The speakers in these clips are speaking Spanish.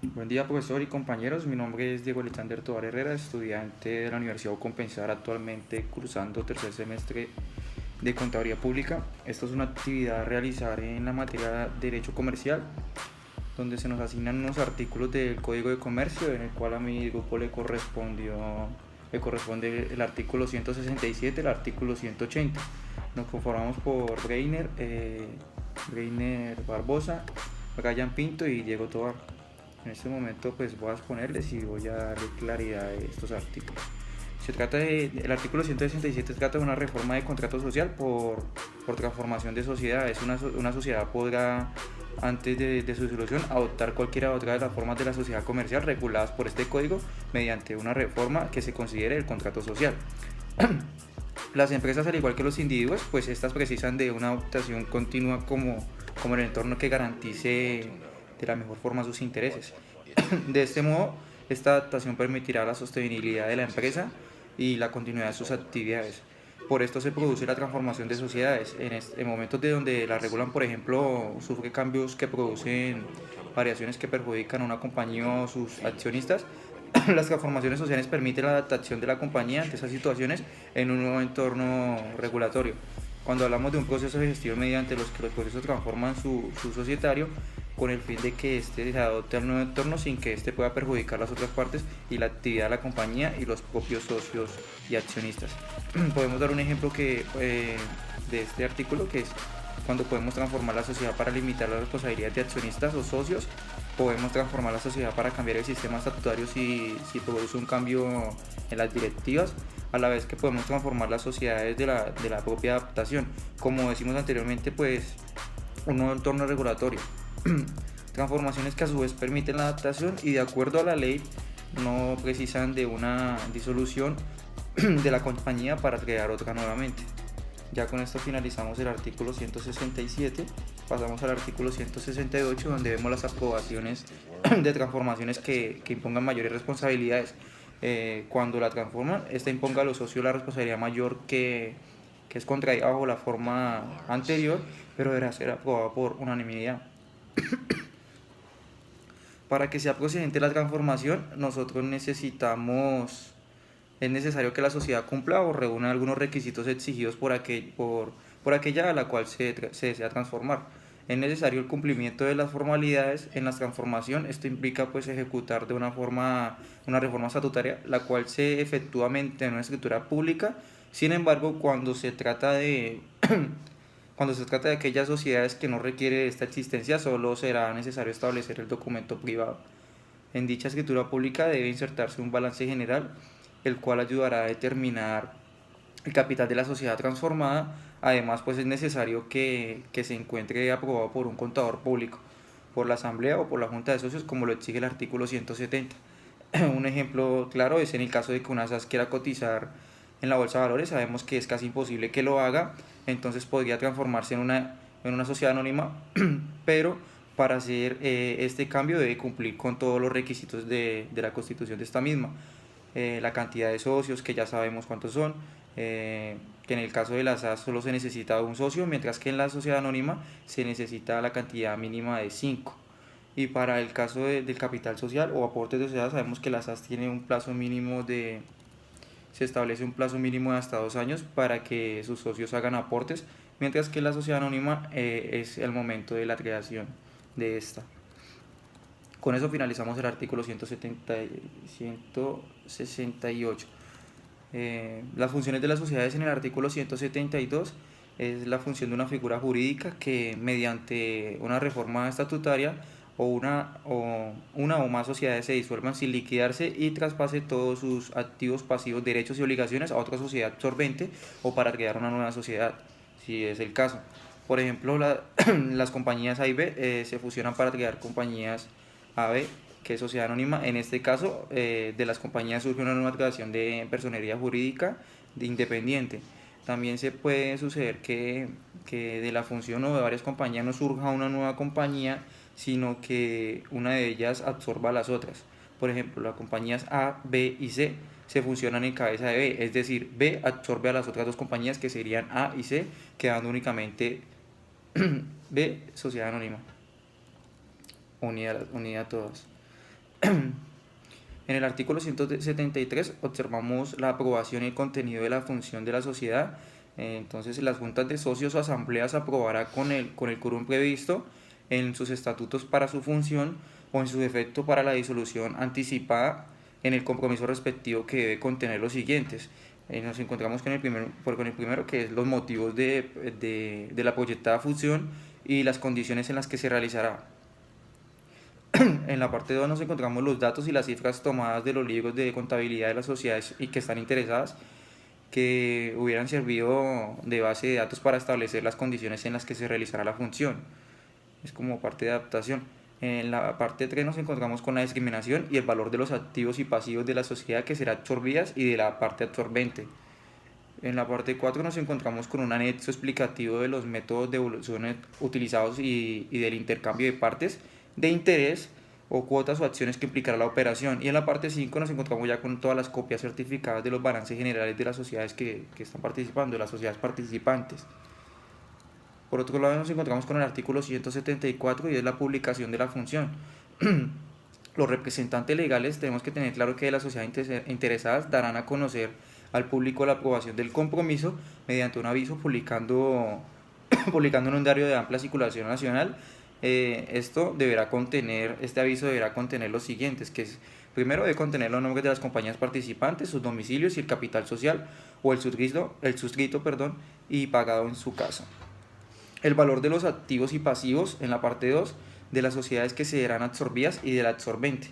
Buen día, profesor y compañeros. Mi nombre es Diego Alexander Tovar Herrera, estudiante de la Universidad Compensar, actualmente cursando tercer semestre de Contaduría Pública. Esta es una actividad a realizar en la materia de Derecho Comercial, donde se nos asignan unos artículos del Código de Comercio, en el cual a mi grupo le corresponde el artículo 167, el artículo 180. Nos conformamos por Reiner Barbosa, Brian Pinto y Diego Tovar. En este momento pues voy a exponerles y voy a darle claridad a estos artículos. El artículo 167 trata de una reforma de contrato social por transformación de sociedades. Una sociedad podrá, antes de su disolución, adoptar cualquiera otra de las formas de la sociedad comercial reguladas por este código mediante una reforma que se considere el contrato social. Las empresas, al igual que los individuos, pues estas precisan de una adaptación continua como el entorno que garantice de la mejor forma sus intereses. De este modo, esta adaptación permitirá la sostenibilidad de la empresa y la continuidad de sus actividades. Por esto se produce la transformación de sociedades. En momentos de donde la regulan, por ejemplo, sufre cambios que producen variaciones que perjudican a una compañía o sus accionistas. Las transformaciones sociales permiten la adaptación de la compañía ante esas situaciones en un nuevo entorno regulatorio. Cuando hablamos de un proceso de gestión mediante los que los procesos transforman su societario con el fin de que éste se adopte al nuevo entorno sin que éste pueda perjudicar las otras partes y la actividad de la compañía y los propios socios y accionistas. Podemos dar un ejemplo de este artículo, que es cuando podemos transformar la sociedad para limitar las responsabilidades de accionistas o socios. Podemos transformar la sociedad para cambiar el sistema estatutario si produce un cambio en las directivas, a la vez que podemos transformar las sociedades de la propia adaptación. Como decimos anteriormente, pues un nuevo entorno regulatorio. Transformaciones que a su vez permiten la adaptación y de acuerdo a la ley no precisan de una disolución de la compañía para crear otra nuevamente. Ya con esto finalizamos el artículo 167, pasamos al artículo 168, donde vemos las aprobaciones de transformaciones que impongan mayores responsabilidades. Cuando la transforman, esta imponga a los socios la responsabilidad mayor que es contraída bajo la forma anterior, pero deberá ser aprobada por unanimidad. Para que sea procedente la transformación, es necesario que la sociedad cumpla o reúna algunos requisitos exigidos por aquella a la cual se desea transformar. Es necesario el cumplimiento de las formalidades en la transformación. Esto implica pues ejecutar de una reforma estatutaria, la cual se efectúa mediante una escritura pública. Sin embargo, cuando se trata de aquellas sociedades que no requiere esta existencia, solo será necesario establecer el documento privado. En dicha escritura pública debe insertarse un balance general, el cual ayudará a determinar el capital de la sociedad transformada. Además, pues es necesario que se encuentre aprobado por un contador público, por la asamblea o por la junta de socios, como lo exige el artículo 170. Un ejemplo claro es en el caso de que una SAS quiera cotizar en la bolsa de valores. Sabemos que es casi imposible que lo haga, entonces podría transformarse en una sociedad anónima, pero para hacer este cambio debe cumplir con todos los requisitos de la constitución de esta misma. La cantidad de socios, que ya sabemos cuántos son, que en el caso de la SAS solo se necesita un socio, mientras que en la sociedad anónima se necesita la cantidad mínima de 5. Y para el caso del capital social o aportes de sociedad, sabemos que la SAS tiene un plazo mínimo se establece un plazo mínimo de hasta 2 años para que sus socios hagan aportes, mientras que la sociedad anónima es el momento de la creación de esta. Con eso finalizamos el artículo 168. Las funciones de las sociedades en el artículo 172 es la función de una figura jurídica que mediante una reforma estatutaria una o más sociedades se disuelvan sin liquidarse y traspase todos sus activos, pasivos, derechos y obligaciones a otra sociedad absorbente o para crear una nueva sociedad, si es el caso. Por ejemplo, las compañías A y B se fusionan para crear compañías AB, que es sociedad anónima. En este caso, de las compañías surge una nueva creación de personería jurídica independiente. También se puede suceder que de la función o de varias compañías no surja una nueva compañía, sino que una de ellas absorba a las otras. Por ejemplo, las compañías A, B y C se fusionan en cabeza de B, es decir, B absorbe a las otras dos compañías que serían A y C, quedando únicamente B, sociedad anónima, unida a todas. En el artículo 173 observamos la aprobación y el contenido de la función de la sociedad. Entonces, las juntas de socios o asambleas aprobará con el quórum previsto en sus estatutos para su función o en su defecto para la disolución anticipada en el compromiso respectivo que debe contener los siguientes. Nos encontramos con el primero, que es los motivos de la proyectada fusión y las condiciones en las que se realizará. En la parte 2 nos encontramos los datos y las cifras tomadas de los libros de contabilidad de las sociedades y que están interesadas, que hubieran servido de base de datos para establecer las condiciones en las que se realizará la función. Es como parte de adaptación. En la parte 3 nos encontramos con la discriminación y el valor de los activos y pasivos de la sociedad que será absorbidas y de la parte absorbente. En la parte 4 nos encontramos con un anexo explicativo de los métodos de evolución utilizados y del intercambio de partes de interés o cuotas o acciones que implicará la operación. Y en la parte 5 nos encontramos ya con todas las copias certificadas de los balances generales de las sociedades que están participando, de las sociedades participantes. Por otro lado, nos encontramos con el artículo 174 y es la publicación de la función. Los representantes legales tenemos que tener claro que las sociedades interesadas darán a conocer al público la aprobación del compromiso mediante un aviso publicando en un diario de amplia circulación nacional. Este aviso deberá contener los siguientes, que es: primero, debe contener los nombres de las compañías participantes, sus domicilios y el capital social o el suscrito, y pagado en su caso. El valor de los activos y pasivos en la parte 2 de las sociedades que serán absorbidas y del absorbente.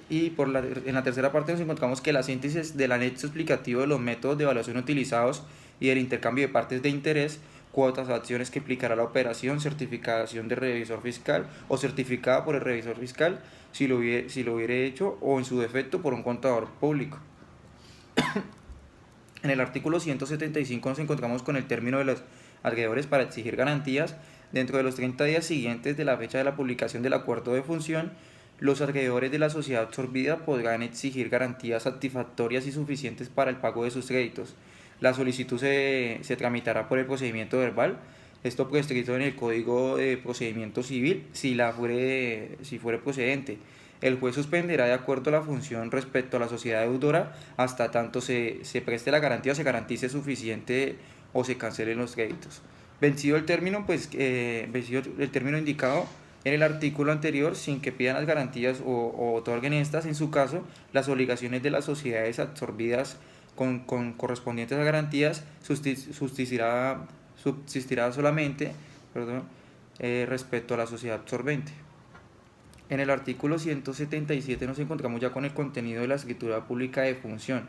Y en la tercera parte nos encontramos que la síntesis del anexo explicativo de los métodos de evaluación utilizados y del intercambio de partes de interés, cuotas o acciones que implicará la operación, certificación de revisor fiscal o certificada por el revisor fiscal si lo hubiere hecho, o en su defecto por un contador público. En el artículo 175 nos encontramos con el término de los acreedores para exigir garantías. Dentro de los 30 días siguientes de la fecha de la publicación del acuerdo de función, los acreedores de la sociedad absorbida podrán exigir garantías satisfactorias y suficientes para el pago de sus créditos. La solicitud se tramitará por el procedimiento verbal, esto prescrito en el Código de Procedimiento Civil, si fuere procedente. El juez suspenderá de acuerdo a la función respecto a la sociedad deudora hasta tanto se preste la garantía o se garantice suficiente o se cancelen los créditos. Vencido el término indicado en el artículo anterior, sin que pidan las garantías o otorguen estas, en su caso, las obligaciones de las sociedades absorbidas con correspondientes a garantías subsistirá solamente respecto a la sociedad absorbente. En el artículo 177 nos encontramos ya con el contenido de la escritura pública de función.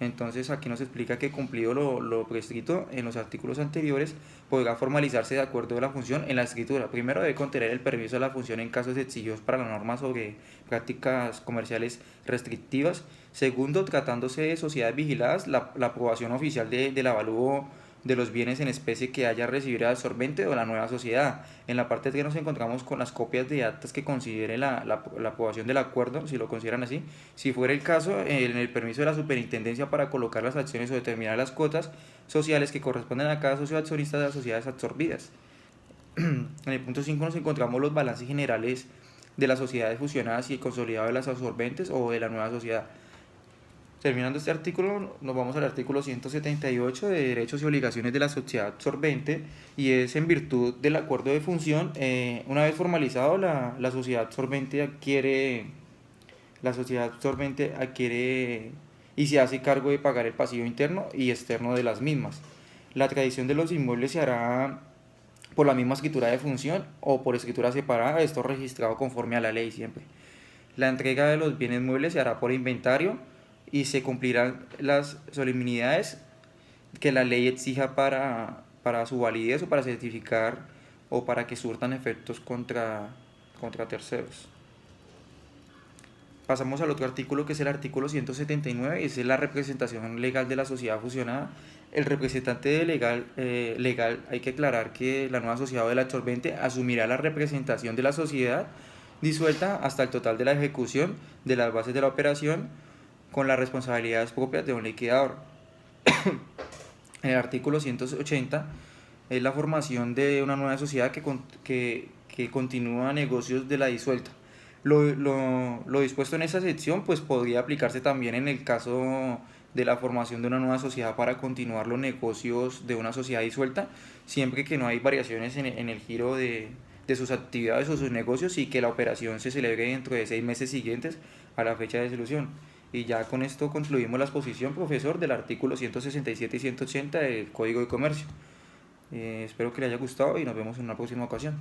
Entonces aquí nos explica que, cumplido lo prescrito en los artículos anteriores, podrá formalizarse de acuerdo a la función en la escritura. Primero, debe contener el permiso de la función en casos exigidos para la norma sobre prácticas comerciales restrictivas. Segundo, tratándose de sociedades vigiladas, la aprobación oficial del avalúo de los bienes en especie que haya recibido el absorbente o la nueva sociedad. En la parte 3 nos encontramos con las copias de actas que considere la aprobación del acuerdo, si lo consideran así. Si fuera el caso, en el permiso de la superintendencia para colocar las acciones o determinar las cuotas sociales que corresponden a cada socio accionista de las sociedades absorbidas. En el punto 5 nos encontramos los balances generales de las sociedades fusionadas y el consolidado de las absorbentes o de la nueva sociedad. Terminando este artículo, nos vamos al artículo 178 de derechos y obligaciones de la sociedad absorbente, y es: en virtud del acuerdo de función, una vez formalizado, la sociedad absorbente adquiere y se hace cargo de pagar el pasivo interno y externo de las mismas. La tradición de los inmuebles se hará por la misma escritura de función o por escritura separada, esto registrado conforme a la ley siempre. La entrega de los bienes muebles se hará por inventario y se cumplirán las solemnidades que la ley exija para su validez o para certificar o para que surtan efectos contra terceros. Pasamos al otro artículo, que es el artículo 179, y es la representación legal de la sociedad fusionada. El representante legal, hay que aclarar que la nueva sociedad del absorbente asumirá la representación de la sociedad disuelta hasta el total de la ejecución de las bases de la operación, con las responsabilidades propias de un liquidador. En el artículo 180 es la formación de una nueva sociedad que continúa negocios de la disuelta. Lo dispuesto en esa sección pues podría aplicarse también en el caso de la formación de una nueva sociedad para continuar los negocios de una sociedad disuelta, siempre que no hay variaciones en el giro de sus actividades o sus negocios y que la operación se celebre dentro de 6 meses siguientes a la fecha de disolución. Y ya con esto concluimos la exposición, profesor, del artículo 167 y 180 del Código de Comercio. Espero que le haya gustado y nos vemos en una próxima ocasión.